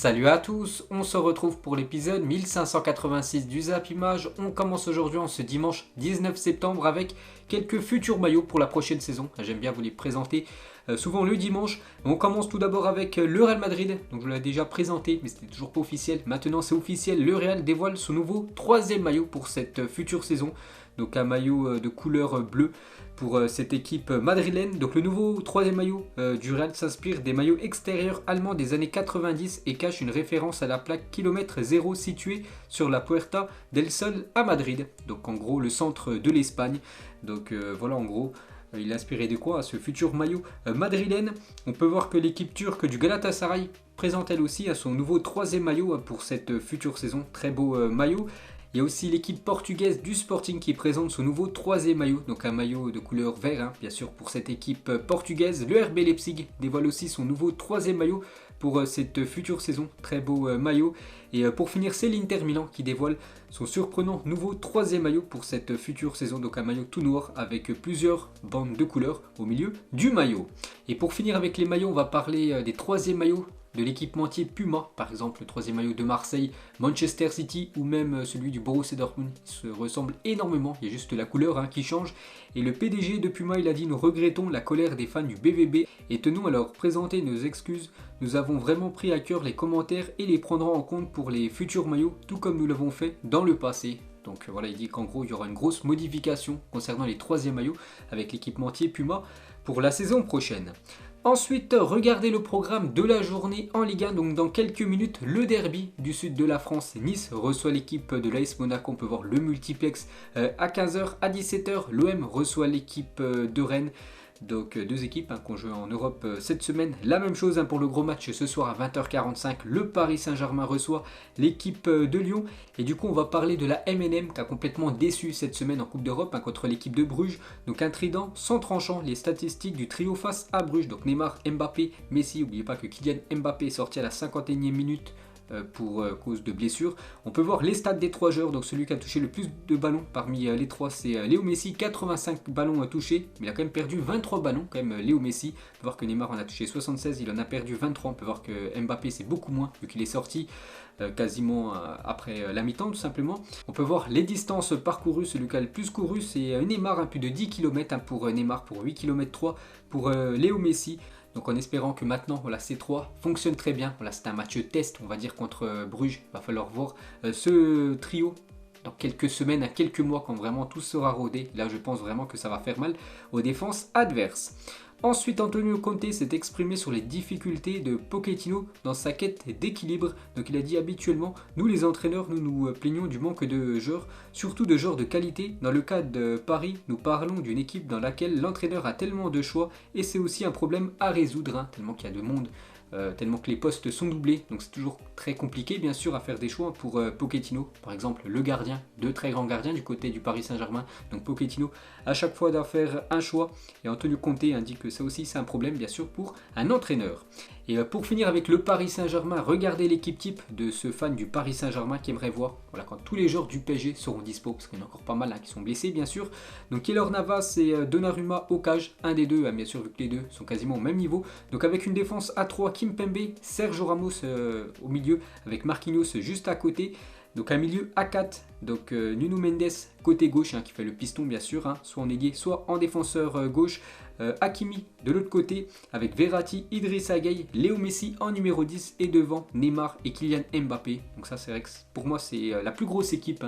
Salut à tous, on se retrouve pour l'épisode 1586 du Zap Image. On commence aujourd'hui en ce dimanche 19 septembre avec quelques futurs maillots pour la prochaine saison. J'aime bien vous les présenter souvent le dimanche. On commence tout d'abord avec le Real Madrid, donc je l'ai déjà présenté mais c'était toujours pas officiel. Maintenant c'est officiel, le Real dévoile son nouveau troisième maillot pour cette future saison. Donc un maillot de couleur bleue pour cette équipe madrilène. Donc le nouveau troisième maillot du Real s'inspire des maillots extérieurs allemands des années 90 et cache une référence à la plaque kilomètre 0 située sur la Puerta del Sol à Madrid. Donc en gros le centre de l'Espagne. Donc voilà en gros. Il est inspiré de quoi à ce futur maillot madrilène. On peut voir que l'équipe turque du Galatasaray présente elle aussi à son nouveau troisième maillot pour cette future saison. Très beau maillot. Il y a aussi l'équipe portugaise du Sporting qui présente son nouveau troisième maillot, donc un maillot de couleur vert, bien sûr pour cette équipe portugaise. Le RB Leipzig dévoile aussi son nouveau troisième maillot pour cette future saison, très beau maillot. Et pour finir, c'est l'Inter Milan qui dévoile son surprenant nouveau troisième maillot pour cette future saison, donc un maillot tout noir avec plusieurs bandes de couleurs au milieu du maillot. Et pour finir avec les maillots, on va parler des troisièmes maillots de l'équipementier Puma, par exemple le troisième maillot de Marseille, Manchester City ou même celui du Borussia Dortmund. Ils se ressemblent énormément, il y a juste la couleur qui change. Et le PDG de Puma, il a dit: nous regrettons la colère des fans du BVB et tenons à leur présenter nos excuses. Nous avons vraiment pris à cœur les commentaires et les prendrons en compte pour les futurs maillots, tout comme nous l'avons fait dans le passé. Donc voilà, il dit qu'en gros il y aura une grosse modification concernant les troisièmes maillots avec l'équipementier Puma pour la saison prochaine. Ensuite, regardez le programme de la journée en Ligue 1. Donc dans quelques minutes, le derby du sud de la France. Nice reçoit l'équipe de l'AS Monaco. On peut voir le multiplex à 15h, à 17h. L'OM reçoit l'équipe de Rennes. Donc deux équipes qui ont joué en Europe cette semaine. La même chose pour le gros match ce soir à 20h45. Le Paris Saint-Germain reçoit l'équipe de Lyon. Et du coup on va parler de la MNM qui a complètement déçu cette semaine en Coupe d'Europe contre l'équipe de Bruges. Donc un trident sans tranchant, les statistiques du trio face à Bruges. Donc Neymar, Mbappé, Messi. N'oubliez pas que Kylian Mbappé est sorti à la 51e minute pour cause de blessure. On peut voir les stats des trois joueurs. Donc celui qui a touché le plus de ballons parmi les trois, c'est Léo Messi, 85 ballons touchés, mais il a quand même perdu 23 ballons quand même Léo Messi. On peut voir que Neymar en a touché 76, il en a perdu 23. On peut voir que Mbappé c'est beaucoup moins vu qu'il est sorti quasiment après la mi-temps tout simplement. On peut voir les distances parcourues. Celui qui a le plus couru c'est Neymar, plus de 10 km pour Neymar, pour 8 km 3 pour Léo Messi. Donc en espérant que maintenant ces trois fonctionnent très bien. Voilà, c'est un match test on va dire contre Bruges. Il va falloir voir ce trio dans quelques semaines, à quelques mois quand vraiment tout sera rodé. Là je pense vraiment que ça va faire mal aux défenses adverses. Ensuite, Antonio Conte s'est exprimé sur les difficultés de Pochettino dans sa quête d'équilibre. Donc il a dit: habituellement, nous les entraîneurs, nous plaignons du manque de joueurs, surtout de joueurs de qualité. Dans le cas de Paris, nous parlons d'une équipe dans laquelle l'entraîneur a tellement de choix et c'est aussi un problème à résoudre, tellement qu'il y a de monde. Tellement que les postes sont doublés, donc c'est toujours très compliqué bien sûr à faire des choix pour Pochettino. Par exemple le gardien, deux très grands gardiens du côté du Paris Saint-Germain, donc Pochettino à chaque fois doit faire un choix et Antonio Conte indique que ça aussi c'est un problème bien sûr pour un entraîneur. Et pour finir avec le Paris Saint-Germain, regardez l'équipe type de ce fan du Paris Saint-Germain qui aimerait voir quand tous les joueurs du PSG seront dispo, parce qu'il y en a encore pas mal qui sont blessés bien sûr. Donc Keylor Navas et Donnarumma au cage, un des deux, bien sûr vu que les deux sont quasiment au même niveau. Donc avec une défense à 3, Kimpembe, Sergio Ramos au milieu avec Marquinhos juste à côté. Donc un milieu à 4, donc Nuno Mendes côté gauche qui fait le piston bien sûr, soit en ailier soit en défenseur gauche. Hakimi de l'autre côté avec Verratti, Idrissa Gueye, Léo Messi en numéro 10 et devant Neymar et Kylian Mbappé. Donc ça c'est vrai que pour moi c'est la plus grosse équipe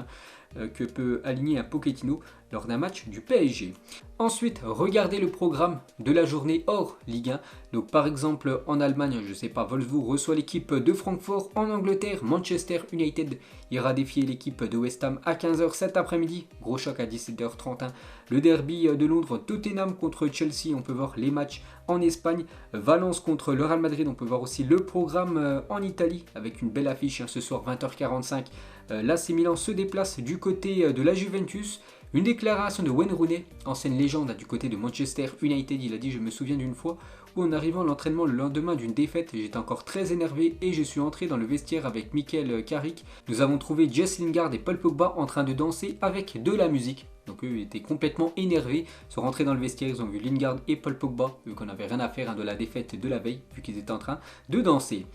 que peut aligner un Pochettino lors d'un match du PSG. Ensuite, regardez le programme de la journée hors Ligue 1. Donc par exemple en Allemagne, je sais pas, Wolfsburg reçoit l'équipe de Francfort. En Angleterre, Manchester United ira défier l'équipe de West Ham à 15h cet après-midi. Gros choc à 17h30. Le derby de Londres, Tottenham contre Chelsea. On peut voir les matchs en Espagne. Valence contre le Real Madrid. On peut voir aussi le programme en Italie avec une belle affiche ce soir 20h45. L'AC Milan se déplace du côté de la Juventus. Une déclaration de Wayne Rooney, ancienne légende du côté de Manchester United. Il a dit: je me souviens d'une fois où en arrivant à l'entraînement le lendemain d'une défaite, j'étais encore très énervé et je suis entré dans le vestiaire avec Michael Carrick. Nous avons trouvé Jess Lingard et Paul Pogba en train de danser avec de la musique. Donc eux étaient complètement énervés, sont rentrés dans le vestiaire, ils ont vu Lingard et Paul Pogba, eux qu'on n'avait rien à faire de la défaite de la veille, vu qu'ils étaient en train de danser.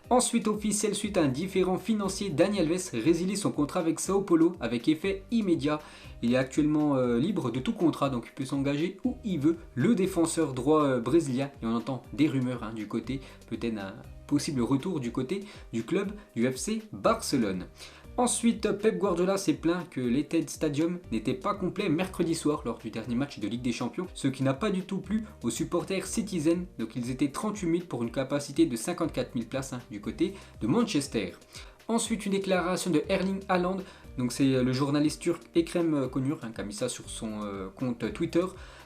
Ensuite officiel, suite à un différend financier, Dani Alves résilie son contrat avec Sao Paulo avec effet immédiat. Il est actuellement libre de tout contrat, donc il peut s'engager où il veut. Le défenseur droit brésilien, et on entend des rumeurs du côté, peut-être un possible retour du côté du club du FC Barcelone. Ensuite, Pep Guardiola s'est plaint que l'Etihad Stadium n'était pas complet mercredi soir lors du dernier match de Ligue des Champions, ce qui n'a pas du tout plu aux supporters Citizen, donc ils étaient 38 000 pour une capacité de 54 000 places du côté de Manchester. Ensuite, une déclaration de Erling Haaland, donc c'est le journaliste turc Ekrem Konur qui a mis ça sur son compte Twitter.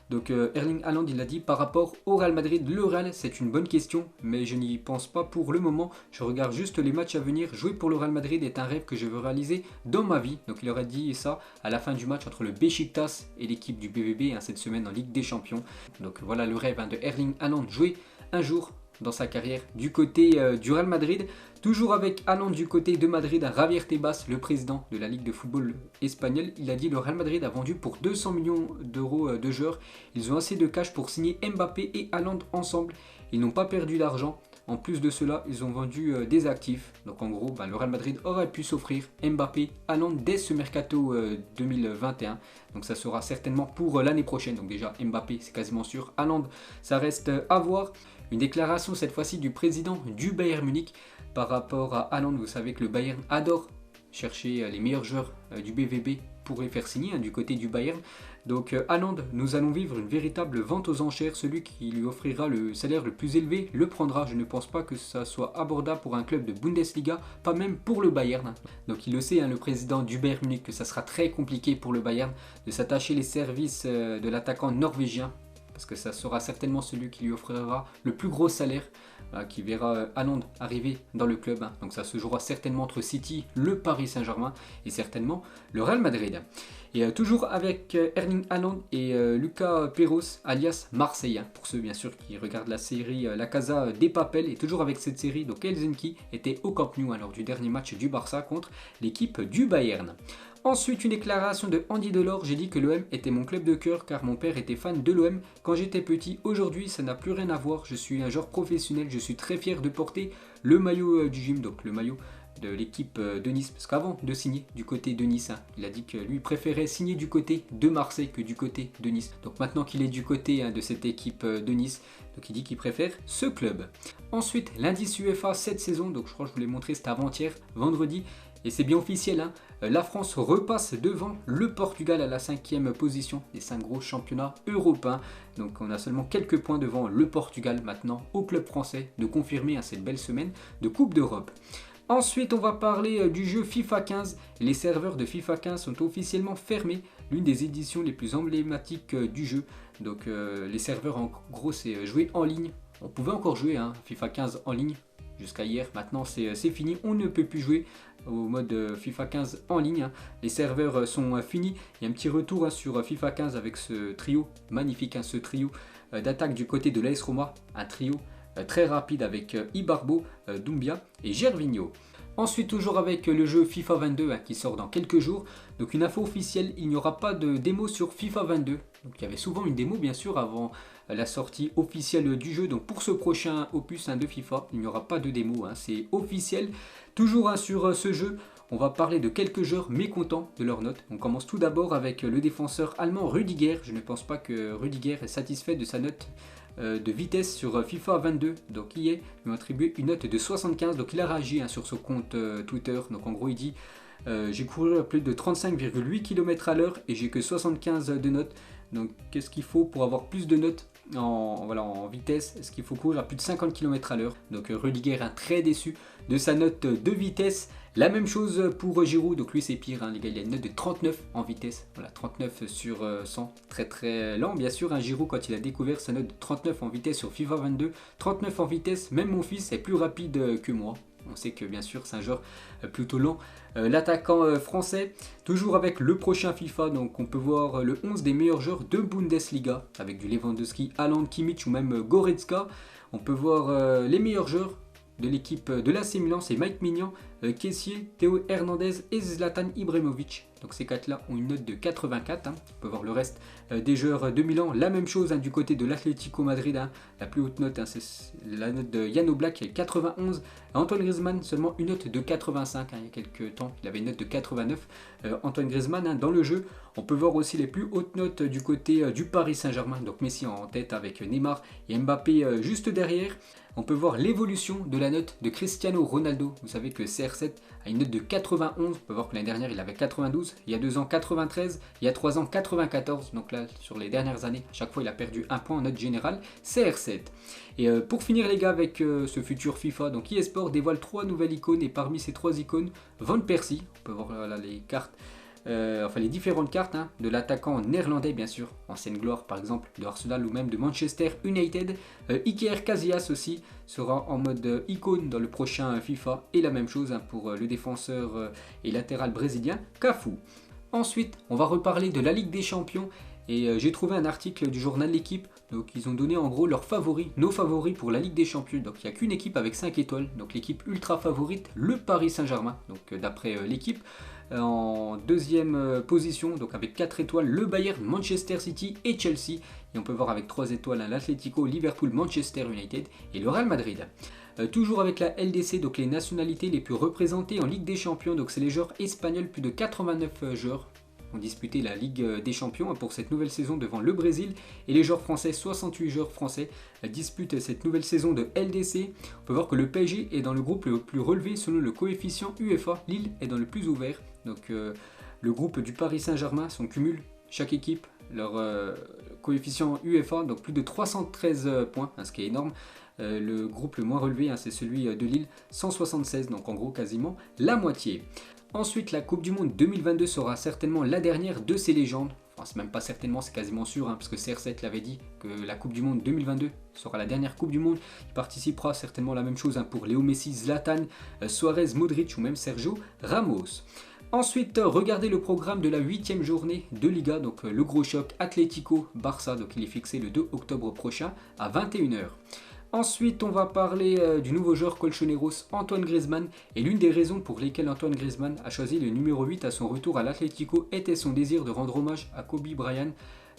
Donc Erling Haaland il a dit par rapport au Real Madrid, le Real c'est une bonne question mais je n'y pense pas pour le moment, je regarde juste les matchs à venir, jouer pour le Real Madrid est un rêve que je veux réaliser dans ma vie. Donc il aurait dit ça à la fin du match entre le Beşiktaş et l'équipe du BVB cette semaine en Ligue des Champions. Donc voilà le rêve de Erling Haaland, jouer un jour dans sa carrière du côté du Real Madrid. Toujours avec Haaland du côté de Madrid, Javier Tebas, le président de la Ligue de football espagnole, il a dit le Real Madrid a vendu pour 200 millions d'euros de joueurs. Ils ont assez de cash pour signer Mbappé et Haaland ensemble. Ils n'ont pas perdu d'argent. En plus de cela, ils ont vendu des actifs. Donc en gros, le Real Madrid aurait pu s'offrir Mbappé, Haaland dès ce mercato 2021. Donc ça sera certainement pour l'année prochaine. Donc déjà Mbappé, c'est quasiment sûr. Haaland, ça reste à voir. Une déclaration cette fois-ci du président du Bayern Munich par rapport à Haaland. Vous savez que le Bayern adore chercher les meilleurs joueurs du BVB pour les faire signer du côté du Bayern. Donc Haaland, nous allons vivre une véritable vente aux enchères. Celui qui lui offrira le salaire le plus élevé le prendra. Je ne pense pas que ça soit abordable pour un club de Bundesliga, pas même pour le Bayern. Donc il le sait, le président du Bayern Munich, que ça sera très compliqué pour le Bayern de s'attacher les services de l'attaquant norvégien. Parce que ça sera certainement celui qui lui offrira le plus gros salaire, qui verra Haaland arriver dans le club. Donc ça se jouera certainement entre City, le Paris Saint-Germain et certainement le Real Madrid. Et toujours avec Erling Haaland et Lucas Perros, alias Marseille, pour ceux bien sûr qui regardent la série La Casa des Papel. Et toujours avec cette série, donc Helsinki était au Camp Nou lors du dernier match du Barça contre l'équipe du Bayern. Ensuite, une déclaration de Andy Delors, j'ai dit que l'OM était mon club de cœur car mon père était fan de l'OM quand j'étais petit. Aujourd'hui, ça n'a plus rien à voir, je suis un joueur professionnel, je suis très fier de porter le maillot du gym, donc le maillot de l'équipe de Nice. Parce qu'avant de signer du côté de Nice, il a dit que lui préférait signer du côté de Marseille que du côté de Nice. Donc maintenant qu'il est du côté de cette équipe de Nice, donc il dit qu'il préfère ce club. Ensuite, l'indice UEFA cette saison, donc je crois que je vous l'ai montré, c'était avant-hier, vendredi. Et c'est bien officiel, la France repasse devant le Portugal à la 5e position des 5 gros championnats européens. Donc on a seulement quelques points devant le Portugal maintenant au club français de confirmer cette belle semaine de Coupe d'Europe. Ensuite, on va parler du jeu FIFA 15. Les serveurs de FIFA 15 sont officiellement fermés, l'une des éditions les plus emblématiques du jeu. Donc les serveurs en gros c'est jouer en ligne. On pouvait encore jouer FIFA 15 en ligne jusqu'à hier, maintenant c'est fini, on ne peut plus jouer au mode FIFA 15 en ligne. Les serveurs sont finis, il y a un petit retour sur FIFA 15 avec ce trio magnifique, ce trio d'attaque du côté de l'AS Roma, un trio très rapide avec Ibarbo, Doumbia et Gervinho. Ensuite, toujours avec le jeu FIFA 22 qui sort dans quelques jours. Donc une info officielle, il n'y aura pas de démo sur FIFA 22. Donc il y avait souvent une démo bien sûr avant la sortie officielle du jeu. Donc pour ce prochain opus de FIFA, il n'y aura pas de démo, c'est officiel. Toujours sur ce jeu, on va parler de quelques joueurs mécontents de leurs notes. On commence tout d'abord avec le défenseur allemand Rüdiger. Je ne pense pas que Rüdiger est satisfait de sa note de vitesse sur FIFA 22, donc il lui a attribué une note de 75, donc il a réagi sur son compte Twitter. Donc en gros il dit j'ai couru à plus de 35,8 km à l'heure et j'ai que 75 de notes. Donc qu'est-ce qu'il faut pour avoir plus de notes en vitesse? Est-ce qu'il faut courir à plus de 50 km à l'heure? Donc Rüdiger est très déçu de sa note de vitesse. La même chose pour Giroud, donc lui c'est pire, les gars, il a une note de 39 en vitesse, voilà, 39 sur 100, très très lent bien sûr. Giroud, quand il a découvert sa note de 39 en vitesse sur FIFA 22, 39 en vitesse, même mon fils est plus rapide que moi. On sait que bien sûr c'est un joueur plutôt lent. L'attaquant français, toujours avec le prochain FIFA, donc on peut voir le 11 des meilleurs joueurs de Bundesliga, avec du Lewandowski, Haaland, Kimmich ou même Goretzka. On peut voir les meilleurs joueurs de l'équipe de l'AC Milan, c'est Mike Maignan, Kessié, Théo Hernandez et Zlatan Ibrahimovic. Donc ces 4-là ont une note de 84. On peut voir le reste des joueurs de Milan. La même chose du côté de l'Atlético Madrid. La plus haute note, c'est la note de Jan Oblak, 91. Antoine Griezmann, seulement une note de 85. Il y a quelques temps, il avait une note de 89. Antoine Griezmann, dans le jeu. On peut voir aussi les plus hautes notes du côté du Paris Saint-Germain. Donc Messi en tête avec Neymar et Mbappé juste derrière. On peut voir l'évolution de la note de Cristiano Ronaldo. Vous savez que CR7 a une note de 91. On peut voir que l'année dernière, il avait 92. Il y a 2 ans, 93. Il y a 3 ans, 94. Donc là, sur les dernières années, à chaque fois, il a perdu un point en note générale. CR7. Et pour finir, les gars, avec ce futur FIFA, donc eSport dévoile 3 nouvelles icônes. Et parmi ces 3 icônes, Van Persie. On peut voir là les cartes. Les différentes cartes de l'attaquant néerlandais, bien sûr, ancienne gloire par exemple de Arsenal ou même de Manchester United. Iker Casillas aussi sera en mode icône dans le prochain FIFA, et la même chose pour le défenseur et latéral brésilien Cafu. Ensuite, on va reparler de la Ligue des Champions. Et j'ai trouvé un article du journal L'Équipe. Donc ils ont donné en gros leurs favoris, nos favoris pour la Ligue des Champions. Donc il n'y a qu'une équipe avec 5 étoiles. Donc l'équipe ultra favorite, le Paris Saint-Germain. Donc d'après l'équipe. En deuxième position, donc avec 4 étoiles, le Bayern, Manchester City et Chelsea. Et on peut voir avec 3 étoiles l'Atlético, Liverpool, Manchester United et le Real Madrid. Toujours avec la LDC, donc les nationalités les plus représentées en Ligue des Champions. Donc c'est les joueurs espagnols, plus de 89 joueurs ont disputé la Ligue des Champions pour cette nouvelle saison devant le Brésil, et les joueurs français, 68 joueurs français disputent cette nouvelle saison de LDC. On peut voir que le PSG est dans le groupe le plus relevé selon le coefficient UEFA, Lille est dans le plus ouvert. Donc le groupe du Paris Saint-Germain, son cumul, chaque équipe, leur coefficient UEFA, donc plus de 313 points, ce qui est énorme. Le groupe le moins relevé, c'est celui de Lille, 176, donc en gros quasiment la moitié. Ensuite, la Coupe du Monde 2022 sera certainement la dernière de ces légendes. Enfin, c'est même pas certainement, c'est quasiment sûr, parce que CR7 l'avait dit, que la Coupe du Monde 2022 sera la dernière Coupe du Monde. Il participera certainement la même chose pour Léo Messi, Zlatan, Suarez, Modric ou même Sergio Ramos. Ensuite, regardez le programme de la 8e journée de Liga, donc le gros choc Atlético-Barça, donc il est fixé le 2 octobre prochain à 21h. Ensuite, on va parler du nouveau joueur colchoneros Antoine Griezmann. Et l'une des raisons pour lesquelles Antoine Griezmann a choisi le numéro 8 à son retour à l'Atlético était son désir de rendre hommage à Kobe Bryant,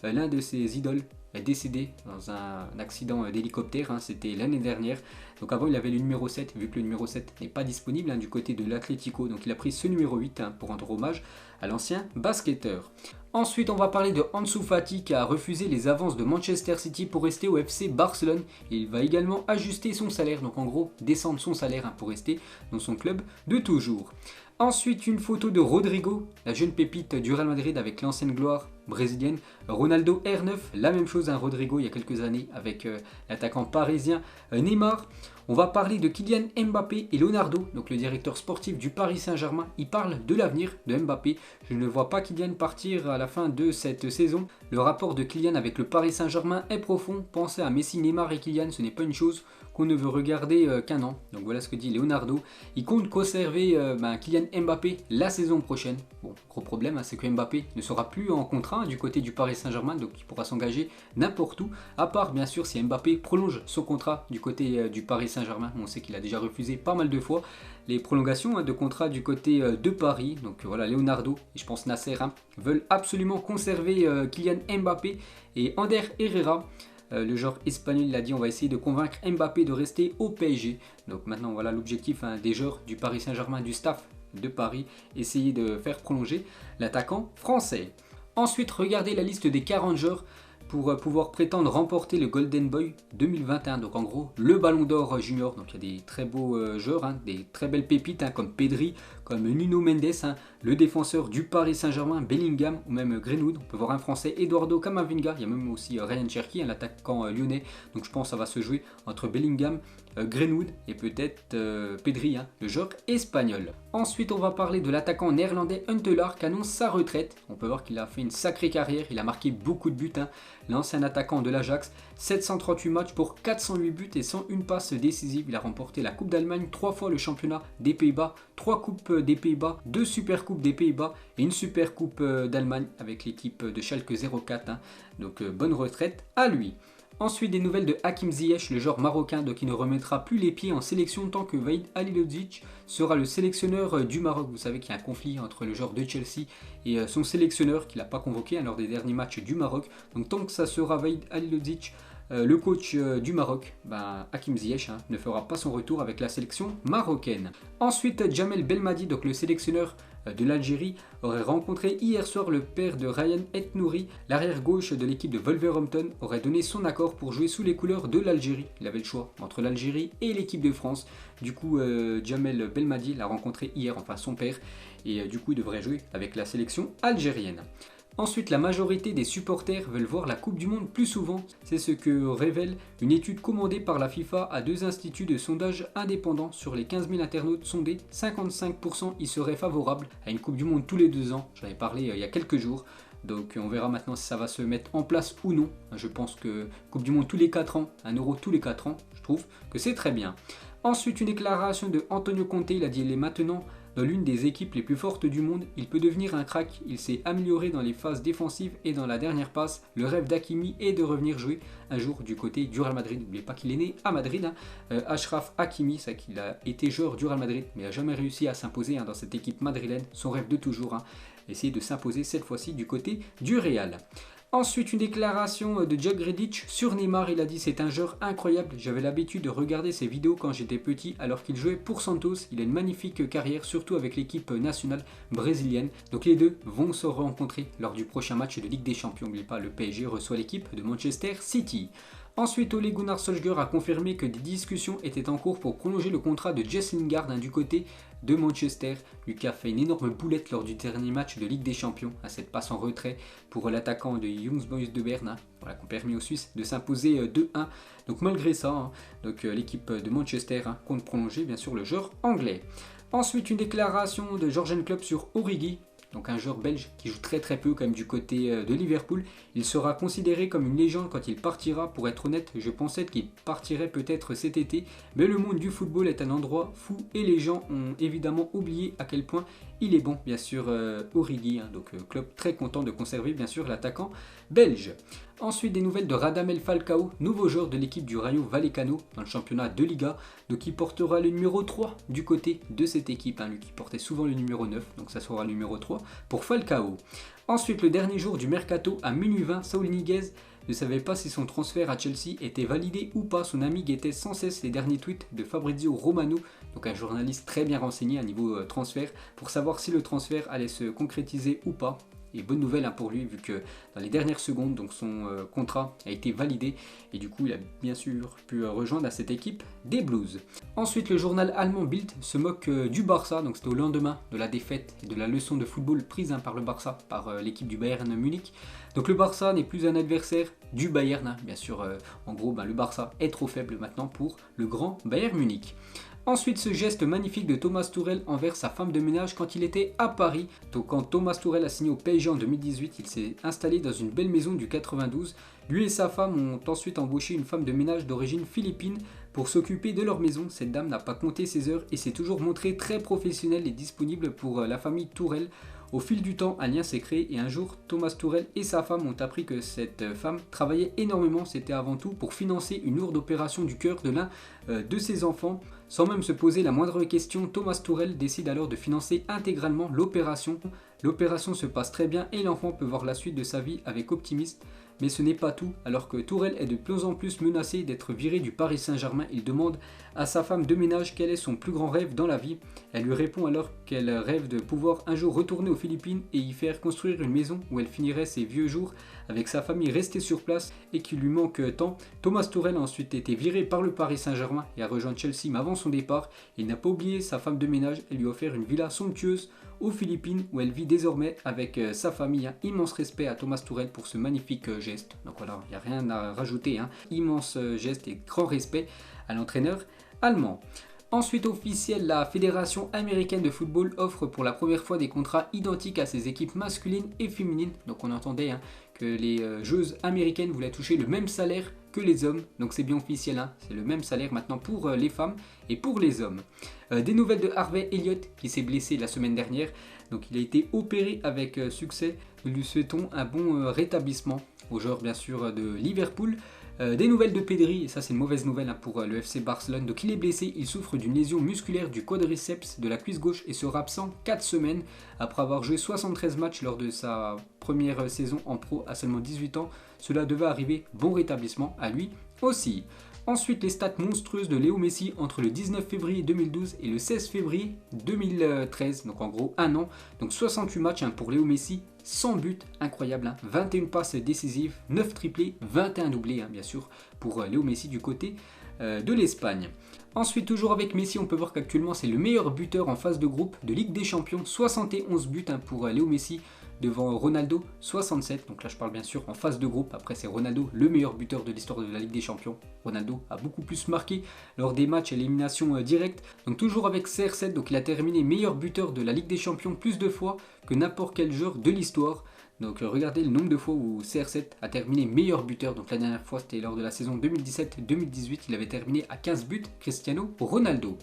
l'un de ses idoles, est décédé dans un accident d'hélicoptère, c'était l'année dernière. Donc avant il avait le numéro 7, vu que le numéro 7 n'est pas disponible du côté de l'Atlético, donc il a pris ce numéro 8 pour rendre hommage à l'ancien basketteur. Ensuite, on va parler de Ansu Fati qui a refusé les avances de Manchester City pour rester au FC Barcelone. Il va également ajuster son salaire, donc en gros descendre son salaire pour rester dans son club de toujours. Ensuite, une photo de Rodrigo, la jeune pépite du Real Madrid avec l'ancienne gloire brésilienne. Ronaldo R9, la même chose Rodrigo il y a quelques années avec l'attaquant parisien Neymar. On va parler de Kylian Mbappé et Leonardo, donc le directeur sportif du Paris Saint-Germain. Il parle de l'avenir de Mbappé. Je ne vois pas Kylian partir à la fin de cette saison. Le rapport de Kylian avec le Paris Saint-Germain est profond. Pensez à Messi, Neymar et Kylian, ce n'est pas une chose qu'on ne veut regarder qu'un an. Donc voilà ce que dit Leonardo. Il compte conserver Kylian Mbappé la saison prochaine. Bon, gros problème, c'est que Mbappé ne sera plus en contrat du côté du Paris Saint-Germain, donc il pourra s'engager n'importe où, à part bien sûr si Mbappé prolonge son contrat du côté du Paris Saint-Germain. On sait qu'il a déjà refusé pas mal de fois les prolongations de contrat du côté de Paris. Donc voilà, Leonardo et je pense Nasser veulent absolument conserver Kylian Mbappé, et Ander Herrera, le joueur espagnol, il a dit on va essayer de convaincre Mbappé de rester au PSG. Donc maintenant voilà l'objectif des joueurs du Paris Saint-Germain, du staff de Paris, essayer de faire prolonger l'attaquant français. Ensuite, regardez la liste des 40 joueurs pour pouvoir prétendre remporter le Golden Boy 2021. Donc en gros, le Ballon d'Or junior. Donc il y a des très beaux joueurs, des très belles pépites comme Pedri, comme Nuno Mendes, le défenseur du Paris Saint-Germain, Bellingham ou même Greenwood. On peut voir un français, Eduardo Camavinga. Il y a même aussi Ryan Cherki, l'attaquant lyonnais. Donc je pense que ça va se jouer entre Bellingham, Greenwood et peut-être Pedri, le joueur espagnol. Ensuite, on va parler de l'attaquant néerlandais Huntelaar qui annonce sa retraite. On peut voir qu'il a fait une sacrée carrière, il a marqué beaucoup de buts. L'ancien attaquant de l'Ajax, 738 matchs pour 408 buts et 101 passes décisives. Il a remporté la Coupe d'Allemagne, 3 fois le championnat des Pays-Bas, 3 Coupes des Pays-Bas, 2 Super Coupes des Pays-Bas et une Super Coupe d'Allemagne avec l'équipe de Schalke 04. Donc bonne retraite à lui. Ensuite, des nouvelles de Hakim Ziyech, le joueur marocain, donc il ne remettra plus les pieds en sélection tant que Vahid Halilhodžić sera le sélectionneur du Maroc. Vous savez qu'il y a un conflit entre le joueur de Chelsea et son sélectionneur qu'il n'a pas convoqué lors des derniers matchs du Maroc. Donc tant que ça sera Vahid Halilhodžić, le coach du Maroc, Hakim Ziyech, ne fera pas son retour avec la sélection marocaine. Ensuite, Djamel Belmadi, donc le sélectionneur de l'Algérie, aurait rencontré hier soir le père de Ryan Aït-Nouri. L'arrière gauche de l'équipe de Wolverhampton aurait donné son accord pour jouer sous les couleurs de l'Algérie. Il avait le choix entre l'Algérie et l'équipe de France. Du coup, Djamel Belmadi l'a rencontré hier, enfin son père, et du coup il devrait jouer avec la sélection algérienne. Ensuite, la majorité des supporters veulent voir la Coupe du Monde plus souvent. C'est ce que révèle une étude commandée par la FIFA à 2 instituts de sondage indépendants. Sur les 15 000 internautes sondés, 55% y seraient favorables à une Coupe du Monde tous les 2 ans. J'en avais parlé il y a quelques jours. Donc on verra maintenant si ça va se mettre en place ou non. Je pense que Coupe du Monde tous les 4 ans, un euro tous les 4 ans, je trouve que c'est très bien. Ensuite, une déclaration de Antonio Conte, il a dit « Il est maintenant dans l'une des équipes les plus fortes du monde, il peut devenir un crack, il s'est amélioré dans les phases défensives et dans la dernière passe. Le rêve d'Hakimi est de revenir jouer un jour du côté du Real Madrid. » N'oubliez pas qu'il est né à Madrid, Achraf Hakimi, c'est qu'il a été joueur du Real Madrid, mais il n'a jamais réussi à s'imposer dans cette équipe madrilène. Son rêve de toujours, essayer de s'imposer cette fois-ci du côté du Real. Ensuite, une déclaration de Jack Grealish sur Neymar. Il a dit « C'est un joueur incroyable. J'avais l'habitude de regarder ses vidéos quand j'étais petit alors qu'il jouait pour Santos. Il a une magnifique carrière, surtout avec l'équipe nationale brésilienne. » Donc les deux vont se rencontrer lors du prochain match de Ligue des Champions. N'oubliez pas, le PSG reçoit l'équipe de Manchester City. Ensuite, Ole Gunnar Solskjaer a confirmé que des discussions étaient en cours pour prolonger le contrat de Jesse Lingard du côté de Manchester. Lucas a fait une énorme boulette lors du dernier match de Ligue des Champions, cette passe en retrait pour l'attaquant de Young Boys de Berne, qui a permis aux Suisses de s'imposer 2-1. Donc malgré ça, l'équipe de Manchester compte prolonger bien sûr le joueur anglais. Ensuite, une déclaration de Jürgen Klopp sur Origi. Donc un joueur belge qui joue très peu quand même du côté de Liverpool. Il sera considéré comme une légende quand il partira. Pour être honnête, je pensais qu'il partirait peut-être cet été, mais le monde du football est un endroit fou et les gens ont évidemment oublié à quel point il est bon, bien sûr, Origi. Donc Klopp très content de conserver bien sûr l'attaquant belge. Ensuite, des nouvelles de Radamel Falcao, nouveau joueur de l'équipe du Rayo Vallecano dans le championnat de Liga, donc qui portera le numéro 3 du côté de cette équipe, lui qui portait souvent le numéro 9, donc ça sera le numéro 3 pour Falcao. Ensuite, le dernier jour du mercato à minuit 20, Saúl Ñíguez ne savait pas si son transfert à Chelsea était validé ou pas. Son ami guettait sans cesse les derniers tweets de Fabrizio Romano, donc un journaliste très bien renseigné à niveau transfert, pour savoir si le transfert allait se concrétiser ou pas. Et bonne nouvelle pour lui, vu que dans les dernières secondes, donc son contrat a été validé et du coup il a bien sûr pu rejoindre à cette équipe des Blues. Ensuite, le journal allemand Bild se moque du Barça, donc c'était au lendemain de la défaite et de la leçon de football prise par le Barça, par l'équipe du Bayern Munich. Donc le Barça n'est plus un adversaire du Bayern, bien sûr, en gros le Barça est trop faible maintenant pour le grand Bayern Munich. Ensuite, ce geste magnifique de Thomas Tuchel envers sa femme de ménage quand il était à Paris. Donc quand Thomas Tuchel a signé au PSG en 2018, il s'est installé dans une belle maison du 92. Lui et sa femme ont ensuite embauché une femme de ménage d'origine philippine pour s'occuper de leur maison. Cette dame n'a pas compté ses heures et s'est toujours montrée très professionnelle et disponible pour la famille Tuchel. Au fil du temps, un lien s'est créé et un jour, Thomas Tuchel et sa femme ont appris que cette femme travaillait énormément. C'était avant tout pour financer une lourde opération du cœur de l'un de ses enfants. Sans même se poser la moindre question, Thomas Tuchel décide alors de financer intégralement l'opération. L'opération se passe très bien et l'enfant peut voir la suite de sa vie avec optimisme. Mais ce n'est pas tout, alors que Tuchel est de plus en plus menacé d'être viré du Paris Saint-Germain, il demande à sa femme de ménage quel est son plus grand rêve dans la vie. Elle lui répond alors qu'elle rêve de pouvoir un jour retourner aux Philippines et y faire construire une maison où elle finirait ses vieux jours avec sa famille restée sur place et qui lui manque tant. Thomas Tuchel a ensuite été viré par le Paris Saint-Germain et a rejoint Chelsea, mais avant son départ, il n'a pas oublié sa femme de ménage et lui a offert une villa somptueuse aux Philippines où elle vit désormais avec sa famille. Un immense respect à Thomas Tuchel pour ce magnifique geste. Donc voilà, il n'y a rien à rajouter. Immense geste et grand respect à l'entraîneur allemand. Ensuite, officiel, la Fédération américaine de football offre pour la première fois des contrats identiques à ses équipes masculines et féminines. Donc on entendait que les joueuses américaines voulaient toucher le même salaire que les hommes. Donc c'est bien officiel, c'est le même salaire maintenant pour les femmes et pour les hommes. Des nouvelles de Harvey Elliott qui s'est blessé la semaine dernière. Donc il a été opéré avec succès. Nous lui souhaitons un bon rétablissement au joueur bien sûr de Liverpool. Des nouvelles de Pedri, et ça c'est une mauvaise nouvelle pour le FC Barcelone. Donc il est blessé, il souffre d'une lésion musculaire du quadriceps de la cuisse gauche et sera absent 4 semaines après avoir joué 73 matchs lors de sa première saison en pro à seulement 18 ans. Cela devait arriver, bon rétablissement à lui aussi. Ensuite, les stats monstrueuses de Léo Messi entre le 19 février 2012 et le 16 février 2013, donc en gros un an. Donc 68 matchs pour Léo Messi, 100 buts, incroyable, 21 passes décisives, 9 triplés, 21 doublés bien sûr pour Léo Messi du côté de l'Espagne. Ensuite, toujours avec Messi, on peut voir qu'actuellement c'est le meilleur buteur en phase de groupe de Ligue des Champions, 71 buts pour Léo Messi, devant Ronaldo, 67. Donc là je parle bien sûr en phase de groupe. Après c'est Ronaldo, le meilleur buteur de l'histoire de la Ligue des Champions. Ronaldo a beaucoup plus marqué lors des matchs à élimination directe. Donc toujours avec CR7, donc il a terminé meilleur buteur de la Ligue des Champions plus de fois que n'importe quel joueur de l'histoire. Donc regardez le nombre de fois où CR7 a terminé meilleur buteur. Donc la dernière fois c'était lors de la saison 2017-2018. Il avait terminé à 15 buts, Cristiano Ronaldo.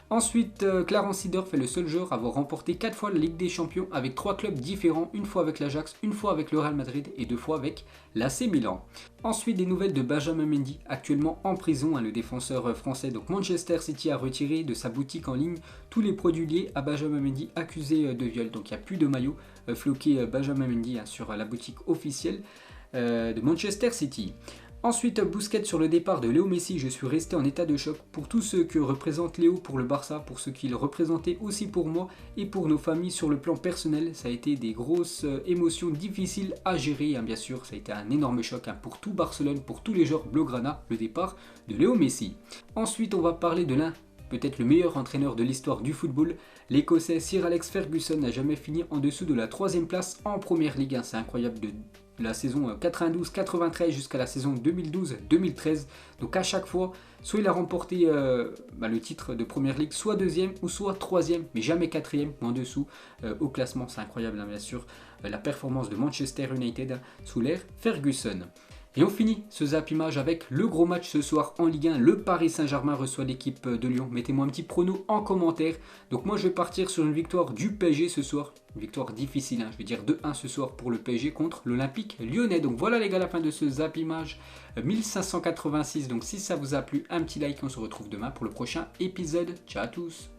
Ensuite, Clarence Seedorf est le seul joueur à avoir remporté 4 fois la Ligue des Champions avec 3 clubs différents, une fois avec l'Ajax, une fois avec le Real Madrid et 2 fois avec l'AC Milan. Ensuite, des nouvelles de Benjamin Mendy, actuellement en prison, le défenseur français. Donc Manchester City a retiré de sa boutique en ligne tous les produits liés à Benjamin Mendy accusé de viol. Donc il n'y a plus de maillot floqué Benjamin Mendy sur la boutique officielle de Manchester City. Ensuite, Busquets sur le départ de Léo Messi, je suis resté en état de choc pour tous ceux que représente Léo pour le Barça, pour ce qu'il représentait aussi pour moi et pour nos familles sur le plan personnel. Ça a été des grosses émotions difficiles à gérer, bien sûr, ça a été un énorme choc pour tout Barcelone, pour tous les joueurs blaugrana, le départ de Léo Messi. Ensuite, on va parler de peut-être le meilleur entraîneur de l'histoire du football, l'Écossais Sir Alex Ferguson n'a jamais fini en dessous de la 3e place en Première Ligue. C'est incroyable, de la saison 92-93 jusqu'à la saison 2012-2013. Donc à chaque fois, soit il a remporté le titre de Première Ligue, soit 2e ou soit 3e, mais jamais 4e ou en dessous au classement. C'est incroyable, bien sûr, la performance de Manchester United sous l'ère Ferguson. Et on finit ce Zap Image avec le gros match ce soir en Ligue 1. Le Paris Saint-Germain reçoit l'équipe de Lyon. Mettez-moi un petit prono en commentaire. Donc moi je vais partir sur une victoire du PSG ce soir. Une victoire difficile, je vais dire 2-1 ce soir pour le PSG contre l'Olympique Lyonnais. Donc voilà les gars, la fin de ce Zap Image 1586. Donc si ça vous a plu, un petit like. On se retrouve demain pour le prochain épisode. Ciao à tous.